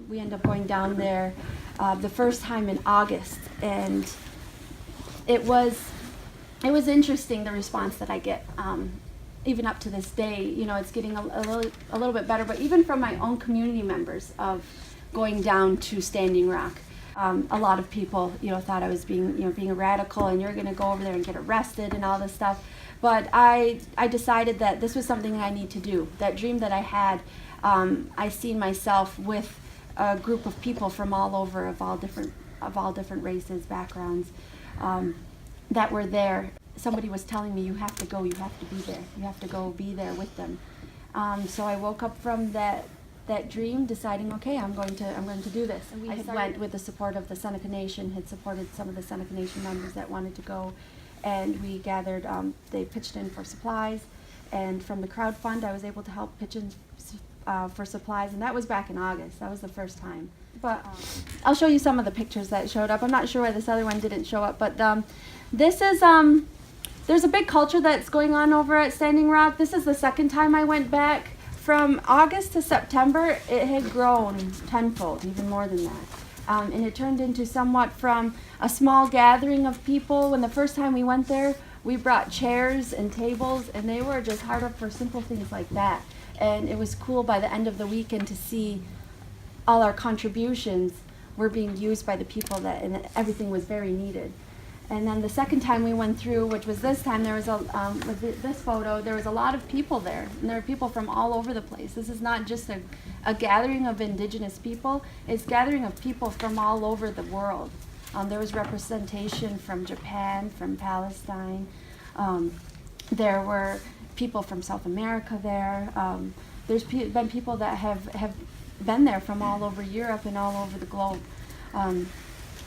We ended up going down there the first time in August, and it was interesting, the response that I get. Even up to this day, you know, it's getting a little bit better, but even from my own community members of going down to Standing Rock. A lot of people, you know, thought I was being a radical, and you're going to go over there and get arrested and all this stuff. But I decided that this was something that I need to do. That dream that I had, I seen myself with a group of people from all over, of all different races, backgrounds, that were there. Somebody was telling me, you have to go, you have to be there, you have to go be there with them. So I woke up from that dream, deciding, okay, I'm going to do this. And I went with the support of the Seneca Nation, had supported some of the Seneca Nation members that wanted to go, and we gathered, they pitched in for supplies, and from the crowd fund I was able to help pitch in for supplies, and that was back in August. That was the first time. But I'll show you some of the pictures that showed up. I'm not sure why this other one didn't show up, but this is, there's a big culture that's going on over at Standing Rock. This is the second time I went back. From August to September, it had grown tenfold, even more than that. And it turned into somewhat from a small gathering of people. When the first time we went there, we brought chairs and tables, and they were just hard up for simple things like that. And it was cool by the end of the weekend to see all our contributions were being used by the people, and everything was very needed. And then the second time we went through, which was this time, there was with this photo, there was a lot of people there, and there were people from all over the place. This is not just a gathering of indigenous people, it's a gathering of people from all over the world. There was representation from Japan, from Palestine. There were people from South America there. There's been people that have been there from all over Europe and all over the globe.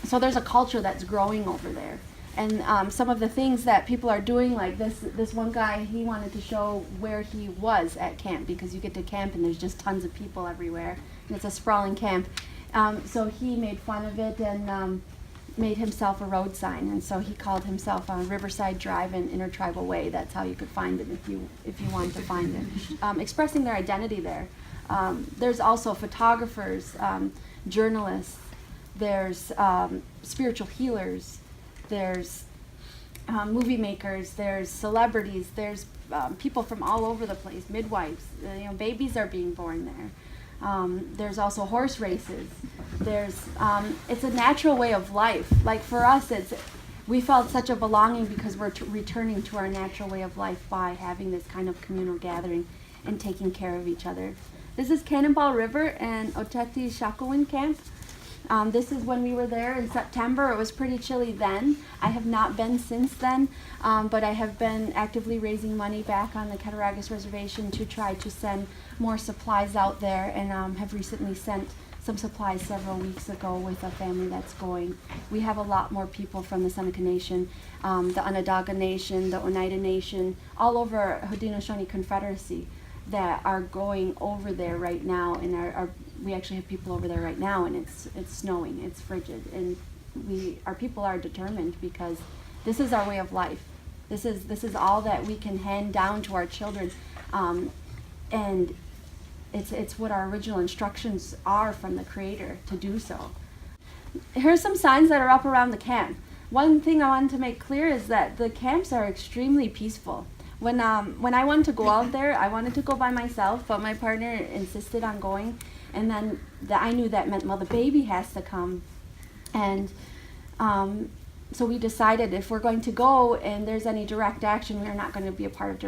So there's a culture that's growing over there. And some of the things that people are doing, like this one guy, he wanted to show where he was at camp, because you get to camp and there's just tons of people everywhere. And it's a sprawling camp. So he made fun of it and made himself a road sign. And so he called himself Riverside Drive and Intertribal Way. That's how you could find him if you wanted to find him. Expressing their identity there. There's also photographers, journalists, there's spiritual healers, there's movie makers, there's celebrities, there's people from all over the place, midwives, babies are being born there. There's also horse races. There's it's a natural way of life. Like for us, we felt such a belonging because we're returning to our natural way of life by having this kind of communal gathering and taking care of each other. This is Cannonball River and Oceti Sakowin camp. This is when we were there in September. It was pretty chilly then. I have not been since then, but I have been actively raising money back on the Cattaraugus Reservation to try to send more supplies out there, and have recently sent some supplies several weeks ago with a family that's going. We have a lot more people from the Seneca Nation, the Onondaga Nation, the Oneida Nation, all over Haudenosaunee Confederacy that are going over there right now, and we actually have people over there right now, and it's snowing, it's frigid, and our people are determined, because this is our way of life. This is all that we can hand down to our children, and it's what our original instructions are from the Creator to do so. Here's some signs that are up around the camp. One thing I wanted to make clear is that the camps are extremely peaceful. When I wanted to go out there, I wanted to go by myself, but my partner insisted on going, and then I knew that meant, well, the baby has to come, and so we decided if we're going to go and there's any direct action, we're not going to be a part of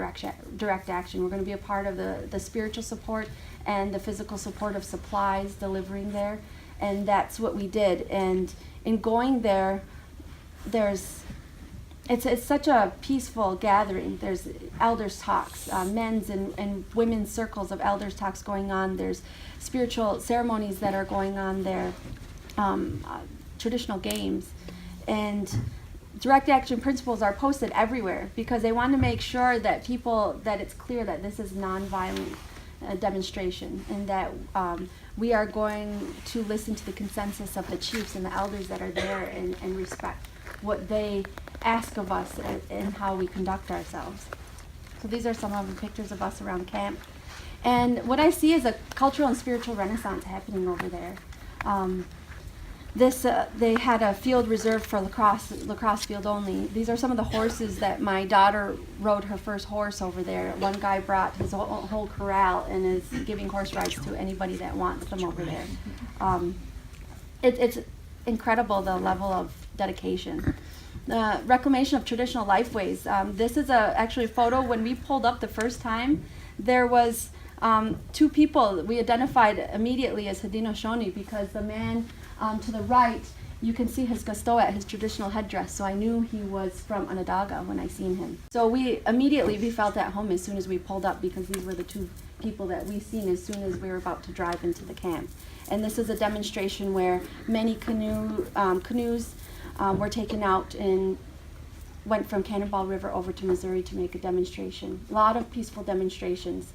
direct action. We're going to be a part of the spiritual support and the physical support of supplies, delivering there, and that's what we did. And in going there, it's such a peaceful gathering. There's elders talks, men's and women's circles of elders talks going on. There's spiritual ceremonies that are going on there, traditional games, and direct action principles are posted everywhere because they want to make sure that it's clear that this is nonviolent demonstration, and that we are going to listen to the consensus of the chiefs and the elders that are there, and respect what they ask of us and how we conduct ourselves. So these are some of the pictures of us around camp. And what I see is a cultural and spiritual renaissance happening over there. They had a field reserved for lacrosse field only. These are some of the horses that my daughter rode her first horse over there. One guy brought his whole corral and is giving horse rides to anybody that wants them over there. It's incredible, the level of dedication. The reclamation of traditional lifeways. This is actually a photo. When we pulled up the first time, there was 2 people we identified immediately as Haudenosaunee, because the man to the right, you can see his gastoa, his traditional headdress, so I knew he was from Onondaga when I seen him. So we felt at home as soon as we pulled up, because these were the 2 people that we seen as soon as we were about to drive into the camp. And this is a demonstration where many canoes were taken out and went from Cannonball River over to Missouri to make a demonstration. A lot of peaceful demonstrations.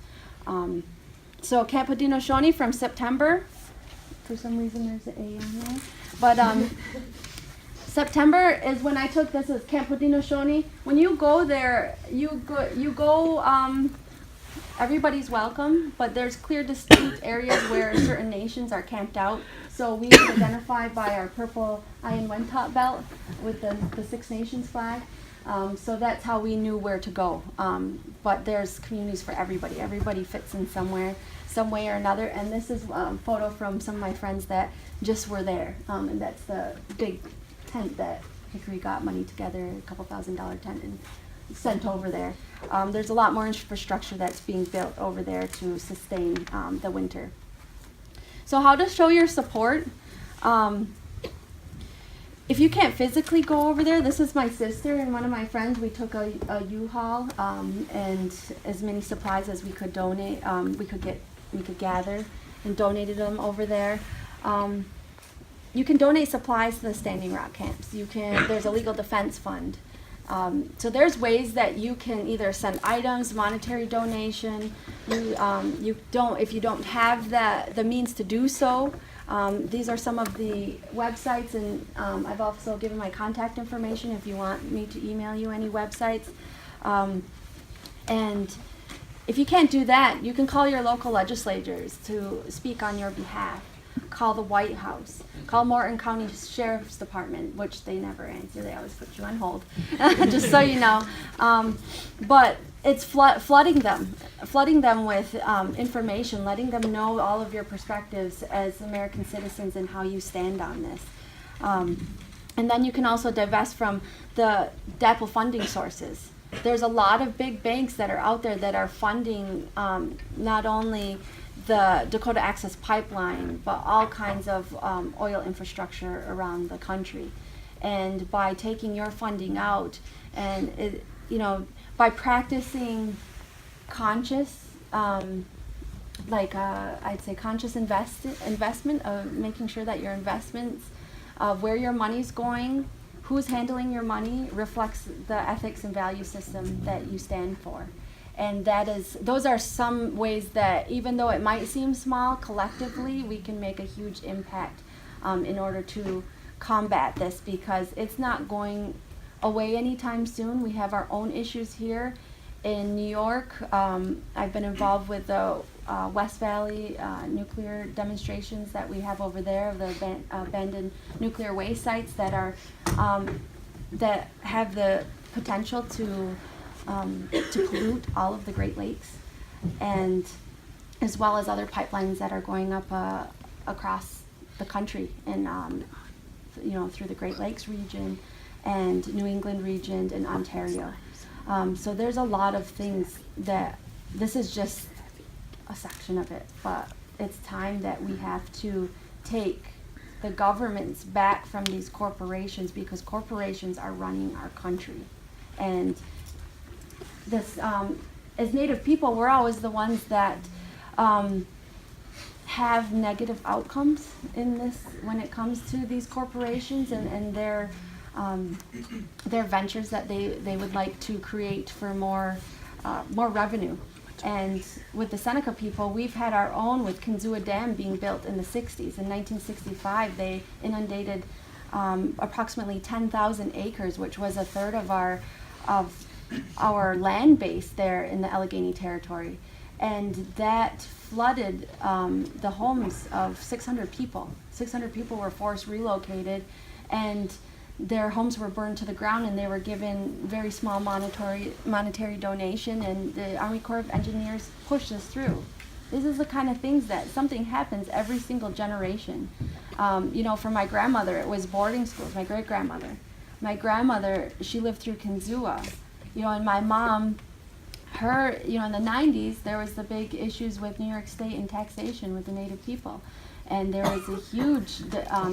So Camp Haudenosaunee from September. For some reason there's an A on there. But September is when I took this as Camp Haudenosaunee. When you go there, you go everybody's welcome, but there's clear distinct areas where certain nations are camped out. So we identify by our purple Iron Wentop belt with the Six Nations flag. So that's how we knew where to go. But there's communities for everybody. Everybody fits in somewhere, some way or another. And this is a photo from some of my friends that just were there. And that's the big tent that Hickory got money together, a couple $1,000 tent, and sent over there. There's a lot more infrastructure that's being built over there to sustain the winter. So how to show your support? If you can't physically go over there, this is my sister and one of my friends. We took a U-Haul and as many supplies as we could donate. We could gather and donated them over there. You can donate supplies to the Standing Rock camps. There's a legal defense fund. So there's ways that you can either send items, monetary donation. If you don't have the means to do so, these are some of the websites, and I've also given my contact information if you want me to email you any websites. And if you can't do that, you can call your local legislators to speak on your behalf. Call the White House. Call Morton County Sheriff's Department, which they never answer. They always put you on hold, just so you know. But it's flooding them with information, letting them know all of your perspectives as American citizens and how you stand on this. And then you can also divest from the NODAPL funding sources. There's a lot of big banks that are out there that are funding not only the Dakota Access Pipeline, but all kinds of oil infrastructure around the country. And by taking your funding out, and by practicing conscious, I'd say conscious investment of making sure that your investments, where your money's going, who's handling your money, reflects the ethics and value system that you stand for. And those are some ways that, even though it might seem small, collectively we can make a huge impact in order to combat this, because it's not going away anytime soon. We have our own issues here in New York. I've been involved with the West Valley nuclear demonstrations that we have over there, the abandoned nuclear waste sites that have the potential to pollute all of the Great Lakes, and as well as other pipelines that are going up across the country and through the Great Lakes region and New England region and Ontario. So there's a lot of things that this is just a section of it, but it's time that we have to take the governments back from these corporations, because corporations are running our country. And this, as Native people, we're always the ones that have negative outcomes in this when it comes to these corporations and their ventures that they would like to create for more revenue. And with the Seneca people, we've had our own with Kinzua Dam being built in the 60s. In 1965, they inundated approximately 10,000 acres, which was a third of our land base there in the Allegheny Territory. and that flooded the homes of 600 people. 600 people were forced relocated, and their homes were burned to the ground, and they were given very small monetary donation, and the Army Corps of Engineers pushed us through. This is the kind of things that something happens every single generation. For my grandmother, it was boarding schools, my great-grandmother. My grandmother, she lived through Kinzua, and my mom, her, in the 90s, there was the big issues with New York State and taxation with the Native people. And there was a huge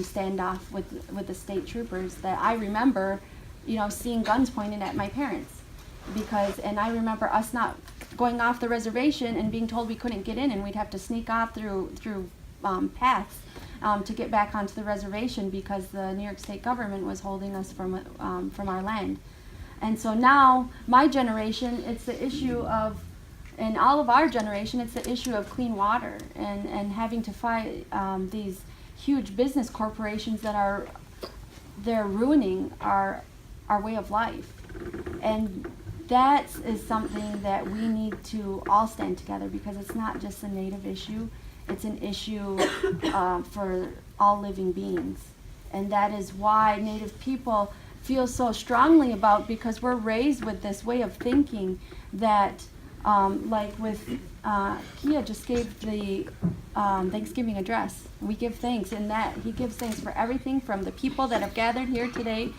standoff with the state troopers that I remember, seeing guns pointed at my parents. And I remember us not going off the reservation and being told we couldn't get in, and we'd have to sneak off through paths to get back onto the reservation because the New York State government was holding us from our land. And so now, my generation, it's the issue of, in all of our generation, it's the issue of clean water and having to fight these huge business corporations that they're ruining our way of life. And that is something that we need to all stand together, because it's not just a Native issue, it's an issue for all living beings. And that is why Native people feel so strongly about, because we're raised with this way of thinking that like with Kia just gave the Thanksgiving address. We give thanks, and that he gives thanks for everything from the people that have gathered here today,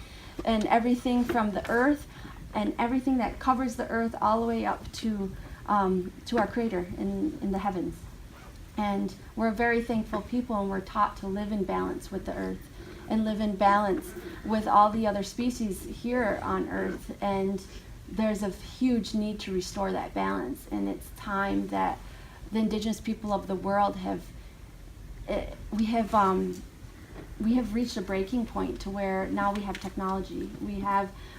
and everything from the earth, and everything that covers the earth all the way up to our Creator in the heavens. And we're a very thankful people, and we're taught to live in balance with the earth and live in balance with all the other species here on earth. And there's a huge need to restore that balance, and it's time that the indigenous people of the world we have reached a breaking point to where now we have technology.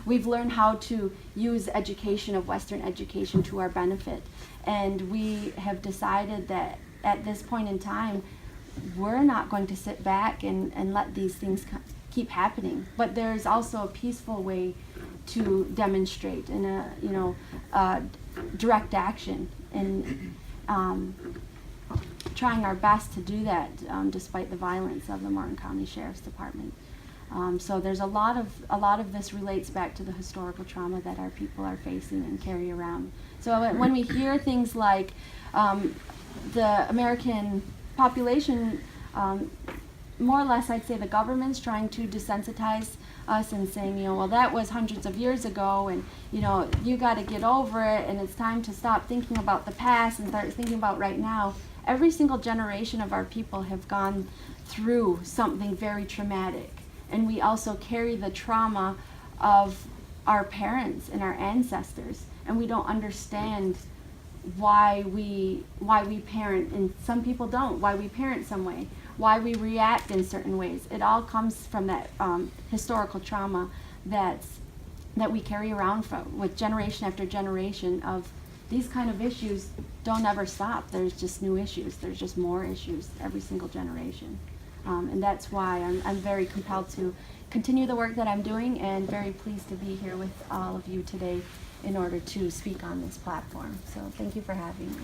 We've learned how to use education, of Western education, to our benefit, and we have decided that at this point in time we're not going to sit back and let these things keep happening. But there's also a peaceful way to demonstrate in a direct action, and trying our best to do that despite the violence of the Martin County Sheriff's Department. So there's a lot of this relates back to the historical trauma that our people are facing and carry around. So when we hear things like the American population, more or less, I'd say the government's trying to desensitize us and saying, well, that was hundreds of years ago, and you got to get over it, and it's time to stop thinking about the past and start thinking about right now. Every single generation of our people have gone through something very traumatic, and we also carry the trauma of our parents and our ancestors, and we don't understand why we parent, and some people don't, why we parent some way, why we react in certain ways. It all comes from that historical trauma that we carry around with generation after generation of these kind of issues. Don't ever stop. There's just new issues. There's just more issues every single generation. And that's why I'm very compelled to continue the work that I'm doing, and very pleased to be here with all of you today in order to speak on this platform. So thank you for having me.